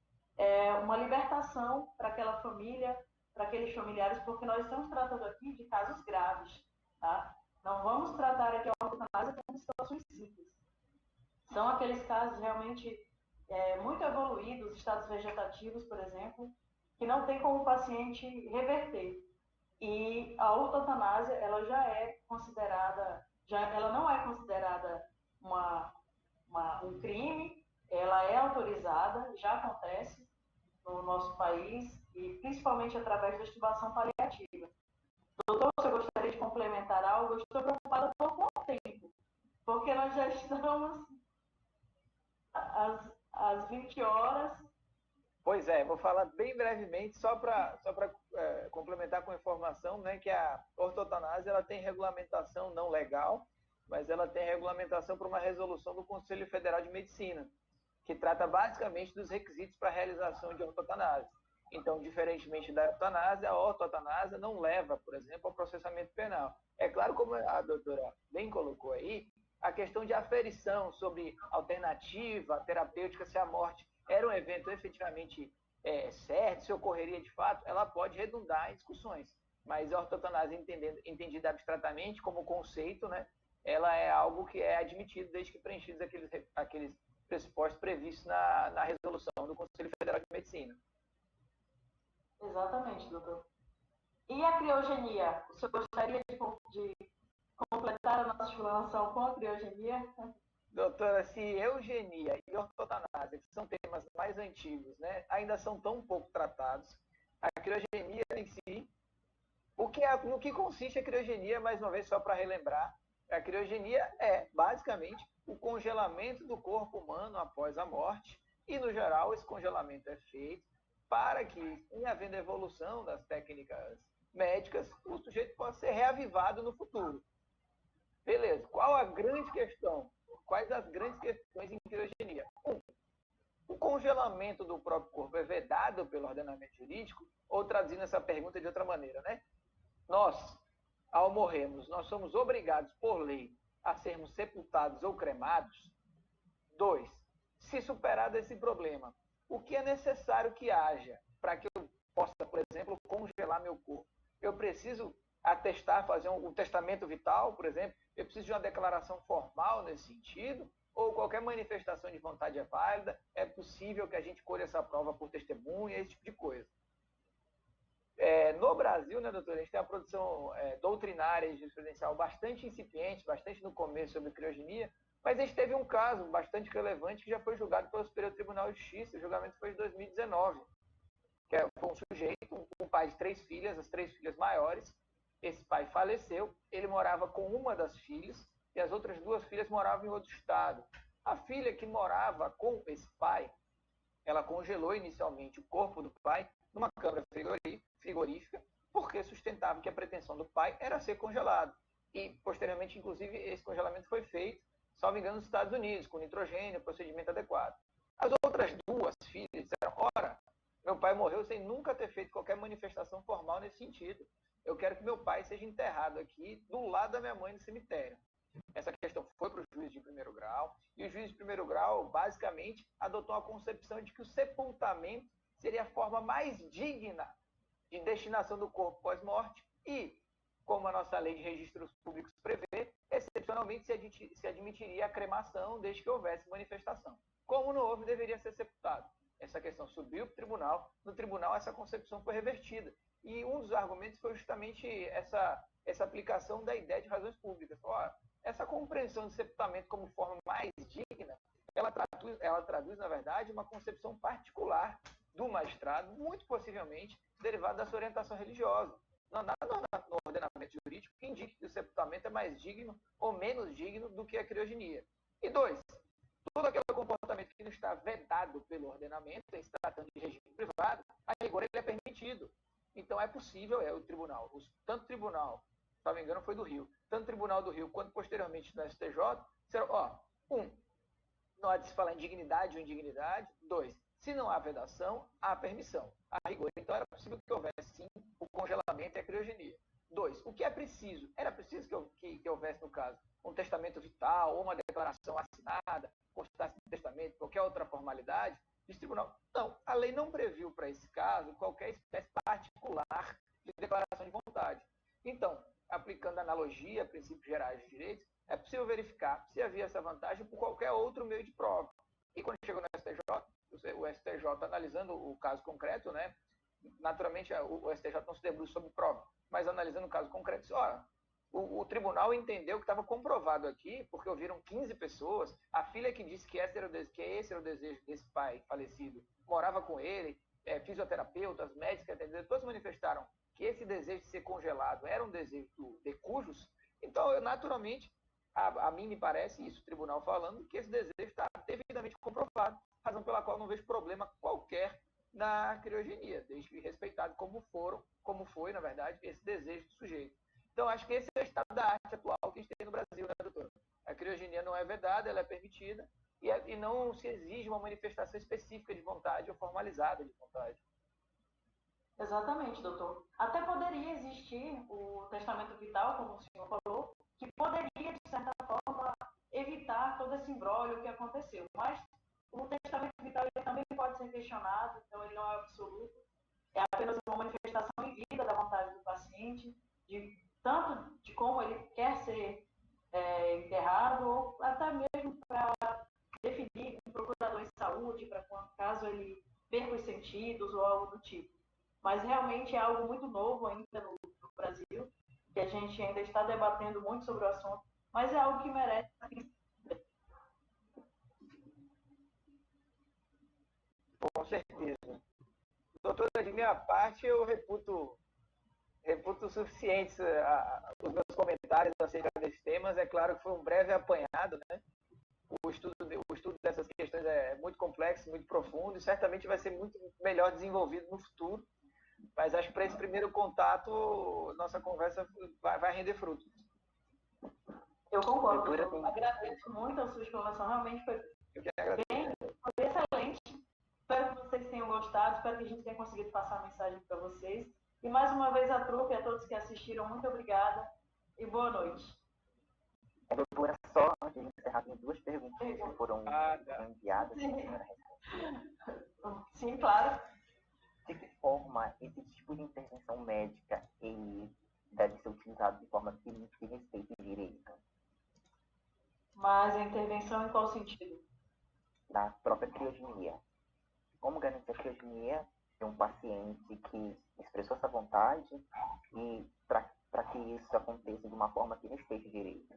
uma libertação para aquela família, para aqueles familiares, porque nós estamos tratando aqui de casos graves, tá? Não vamos tratar aqui a ortotanásia como situações simples. São aqueles casos realmente muito evoluídos, estados vegetativos, por exemplo, que não tem como o paciente reverter. E a ortotanásia, ela já é considerada, ela não é considerada um crime, ela é autorizada, já acontece no nosso país, e principalmente através da extubação paliativa. Doutor, se eu gostaria de complementar algo, eu estou preocupada com o tempo, porque nós já estamos às 20 horas. Pois é, vou falar bem brevemente, só para complementar com a informação, né, que a ortotanásia ela tem regulamentação não legal, mas ela tem regulamentação por uma resolução do Conselho Federal de Medicina, que trata basicamente dos requisitos para a realização de ortotanásia. Então, diferentemente da eutanásia, a ortotanásia não leva, por exemplo, ao processamento penal. É claro, como a doutora bem colocou aí, a questão de aferição sobre alternativa terapêutica, se a morte era um evento efetivamente certo, se ocorreria de fato, ela pode redundar em discussões. Mas a ortotanásia, entendida abstratamente como conceito, né, ela é algo que é admitido desde que preenchidos aqueles pressupostos previstos na resolução do Conselho Federal de Medicina. Exatamente, doutor. E a criogenia? O senhor gostaria de completar a nossa explanação com a criogenia? Doutora, se eugenia e ortotanásia, que são temas mais antigos, né, ainda são tão pouco tratados, a criogenia em si, no que consiste a criogenia, mais uma vez, só para relembrar, a criogenia é, basicamente, o congelamento do corpo humano após a morte, e, no geral, esse congelamento é feito para que, em havendo evolução das técnicas médicas, o sujeito possa ser reavivado no futuro. Beleza, qual a grande questão? Quais as grandes questões em criogenia? O congelamento do próprio corpo é vedado pelo ordenamento jurídico? Ou, traduzindo essa pergunta de outra maneira, né? Nós, ao morrermos, nós somos obrigados, por lei, a sermos sepultados ou cremados? 2. Se superado esse problema, o que é necessário que haja para que eu possa, por exemplo, congelar meu corpo? Eu preciso atestar, fazer um testamento vital, por exemplo, eu preciso de uma declaração formal nesse sentido, ou qualquer manifestação de vontade é válida, é possível que a gente colha essa prova por testemunha, esse tipo de coisa. No Brasil, né, doutor, a gente tem a produção doutrinária e jurisprudencial bastante incipiente, bastante no começo sobre criogenia, mas a gente teve um caso bastante relevante que já foi julgado pelo Superior Tribunal de Justiça, o julgamento foi em 2019, que foi um sujeito, um pai de 3 filhas, as 3 filhas maiores, esse pai faleceu, ele morava com uma das filhas e as outras 2 filhas moravam em outro estado. A filha que morava com esse pai, ela congelou inicialmente o corpo do pai numa câmara frigorífica, porque sustentava que a pretensão do pai era ser congelado. E, posteriormente, inclusive, esse congelamento foi feito, salvo engano, nos Estados Unidos, com nitrogênio, procedimento adequado. As outras 2 filhas disseram, ora, meu pai morreu sem nunca ter feito qualquer manifestação formal nesse sentido. Eu quero que meu pai seja enterrado aqui, do lado da minha mãe, no cemitério. Essa questão foi para o juiz de primeiro grau, e o juiz de primeiro grau, basicamente, adotou a concepção de que o sepultamento seria a forma mais digna de destinação do corpo pós-morte e, como a nossa lei de registros públicos prevê, excepcionalmente se admitiria a cremação desde que houvesse manifestação. Como não houve, deveria ser sepultado. Essa questão subiu para o tribunal, no tribunal essa concepção foi revertida. E um dos argumentos foi justamente essa aplicação da ideia de razões públicas. Essa compreensão de sepultamento como forma mais digna, ela traduz, na verdade, uma concepção particular do magistrado, muito possivelmente derivada da sua orientação religiosa. Não há nada no ordenamento jurídico que indique que o sepultamento é mais digno ou menos digno do que a criogenia. E 2, todo aquele comportamento que não está vedado pelo ordenamento, em se tratando de regime privado, a rigor ele é permitido. Então é possível, o tribunal, tanto o tribunal, se não me engano foi do Rio, tanto o tribunal do Rio quanto posteriormente no STJ, disseram, não há de se falar em dignidade ou indignidade. 2, se não há vedação, há permissão. A rigor, então era possível que houvesse sim o congelamento e a criogenia. 2, o que é preciso? Era preciso que houvesse, no caso, um testamento vital ou uma declaração assinada, constasse no testamento, qualquer outra formalidade. Diz o tribunal, não, a lei não previu para esse caso qualquer espécie particular de declaração de vontade. Então, aplicando analogia a princípios gerais de direitos, é possível verificar se havia essa vantagem por qualquer outro meio de prova. E quando chegou no STJ, o STJ analisando o caso concreto, né, naturalmente o STJ não se debruça sobre prova, mas analisando o caso concreto, disse, o tribunal entendeu que estava comprovado aqui, porque ouviram 15 pessoas, a filha que disse que esse era o desejo desse pai falecido, morava com ele, fisioterapeutas, médicos que atenderam, todos manifestaram que esse desejo de ser congelado era um desejo de cujos, então, naturalmente, a mim me parece, isso o tribunal falando, que esse desejo está devidamente comprovado, razão pela qual não vejo problema qualquer na criogenia, desde que respeitado como foi, na verdade, esse desejo do sujeito. Então, acho que esse é o estado da arte atual que a gente tem no Brasil, né, doutor? A criogenia não é vedada, ela é permitida, e não se exige uma manifestação específica de vontade ou formalizada de vontade. Exatamente, doutor. Até poderia existir o testamento vital, como o senhor falou, que poderia, de certa forma, evitar todo esse imbróglio que aconteceu. Mas o testamento vital ele também pode ser questionado, então ele não é absoluto. É apenas uma manifestação em vida da vontade do paciente, tanto de como ele quer ser enterrado, ou até mesmo para definir um procurador em saúde, para caso ele perca os sentidos ou algo do tipo. Mas realmente é algo muito novo ainda no Brasil, que a gente ainda está debatendo muito sobre o assunto, mas é algo que merece. Com certeza. Doutora, de minha parte, eu reputo suficientes os meus comentários acerca desses temas. É claro que foi um breve apanhado, né? O estudo dessas questões é muito complexo, muito profundo, e certamente vai ser muito melhor desenvolvido no futuro. Mas acho que para esse primeiro contato, nossa conversa vai render frutos. Eu concordo, eu agradeço muito a sua explanação, realmente foi excelente. Espero que vocês tenham gostado, espero que a gente tenha conseguido passar a mensagem para vocês. E mais uma vez a trupe, a todos que assistiram, muito obrigada e boa noite. Doutora, só antes de encerrar, tem 2 perguntas que foram enviadas. Sim, claro. De que forma esse tipo de intervenção médica ele deve ser utilizado de forma que respeite o direito Mas a intervenção em qual sentido? da própria criogenia. Como garantir a criogenia de um paciente que expressou essa vontade e para que isso aconteça de uma forma que respeite o direito?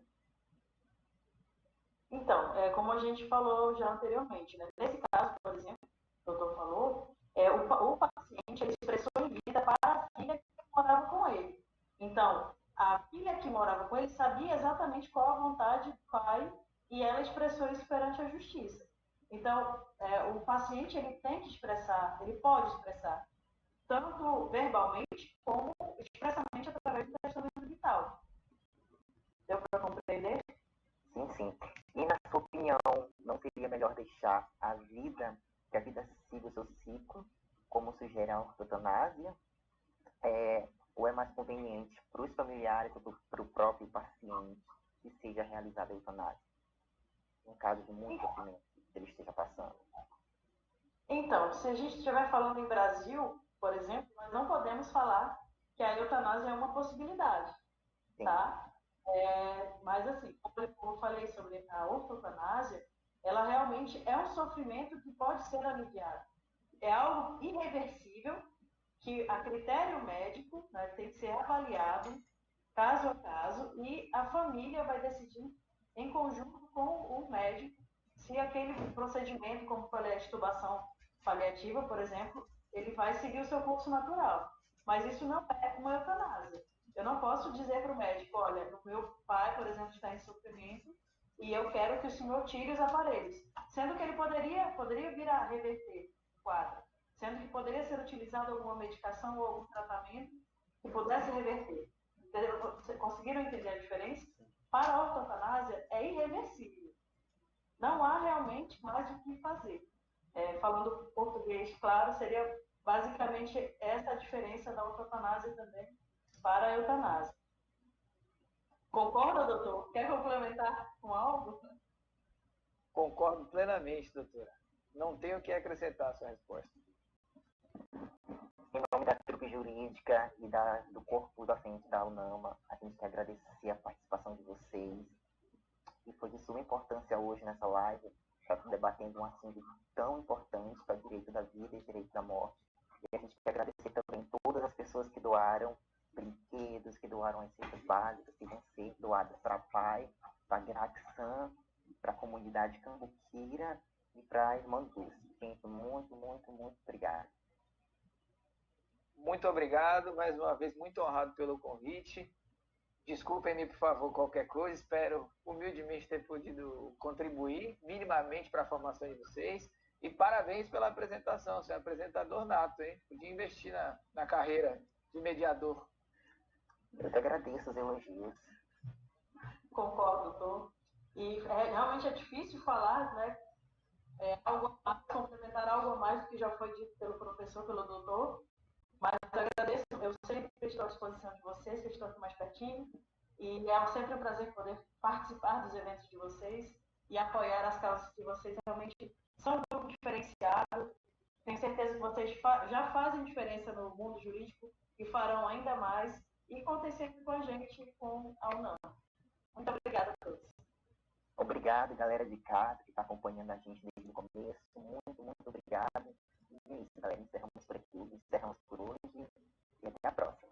Então, como a gente falou já anteriormente, né? Nesse caso, por exemplo, que o doutor falou, o paciente ele expressou em vida para a filha que morava com ele. Então, a filha que morava com ele sabia exatamente qual a vontade do pai e ela expressou isso perante a justiça. Então, o paciente ele tem que expressar, ele pode expressar, tanto verbalmente como expressamente através do testamento vital. Deu para compreender? Sim, sim. E na sua opinião, não seria melhor deixar que a vida siga o seu ciclo, como sugere a ortotanásia? Ou é mais conveniente para os familiares ou para o próprio paciente que seja realizada a eutanásia, em caso de muito sofrimento que ele esteja passando? Então, se a gente estiver falando em Brasil, por exemplo, nós não podemos falar que a eutanásia é uma possibilidade, tá? Mas assim, como eu falei sobre a ortotanásia, ela realmente é um sofrimento que pode ser aliviado. É algo irreversível que a critério médico, né, tem que ser avaliado caso a caso e a família vai decidir em conjunto com o médico se aquele procedimento, como falei, a extubação paliativa, por exemplo, ele vai seguir o seu curso natural. Mas isso não é uma eutanásia. Eu não posso dizer para o médico, olha, o meu pai, por exemplo, está em sofrimento e eu quero que o senhor tire os aparelhos. Sendo que ele poderia vir a reverter o quadro. Sendo que poderia ser utilizado alguma medicação ou algum tratamento que pudesse reverter. Vocês conseguiram entender a diferença? Para a ortotanásia, é irreversível. Não há realmente mais o que fazer. Falando português, claro, seria basicamente essa a diferença da ortotanásia também para a eutanásia. Concorda, doutor? Quer complementar com algo? Concordo plenamente, doutora. Não tenho o que acrescentar à sua resposta. Em nome da trupe jurídica e do corpo docente da UNAMA, a gente quer agradecer a participação de vocês. E foi de suma importância hoje nessa live, debatendo um assunto tão importante para o direito da vida e direito da morte. E a gente quer agradecer também todas as pessoas que doaram brinquedos, que doaram as cestas básicas, que vão ser doadas para a PAI, para a Graxan, para a comunidade Cambuquira e para a Irmã Dulce. Gente, muito, muito, muito obrigado. Muito obrigado, mais uma vez muito honrado pelo convite. Desculpem-me, por favor, qualquer coisa. Espero humildemente ter podido contribuir minimamente para a formação de vocês. E parabéns pela apresentação. Você é um apresentador nato, hein? Podia investir na carreira de mediador. Eu que agradeço os elogios. Concordo, doutor. E realmente é difícil falar, né? Algo a mais, complementar algo a mais do que já foi dito pelo professor, pelo doutor. Mas eu agradeço, eu sempre estou à disposição de vocês, que estou aqui mais pertinho. E é sempre um prazer poder participar dos eventos de vocês e apoiar as causas que vocês realmente são um grupo diferenciado. Tenho certeza que vocês já fazem diferença no mundo jurídico e farão ainda mais. E contem sempre com a gente, com a UNAM. Muito obrigada a todos. Obrigado, galera de casa que está acompanhando a gente desde o começo. Muito, muito obrigado. E é isso, galera. Encerramos por aqui, encerramos por hoje. E até a próxima.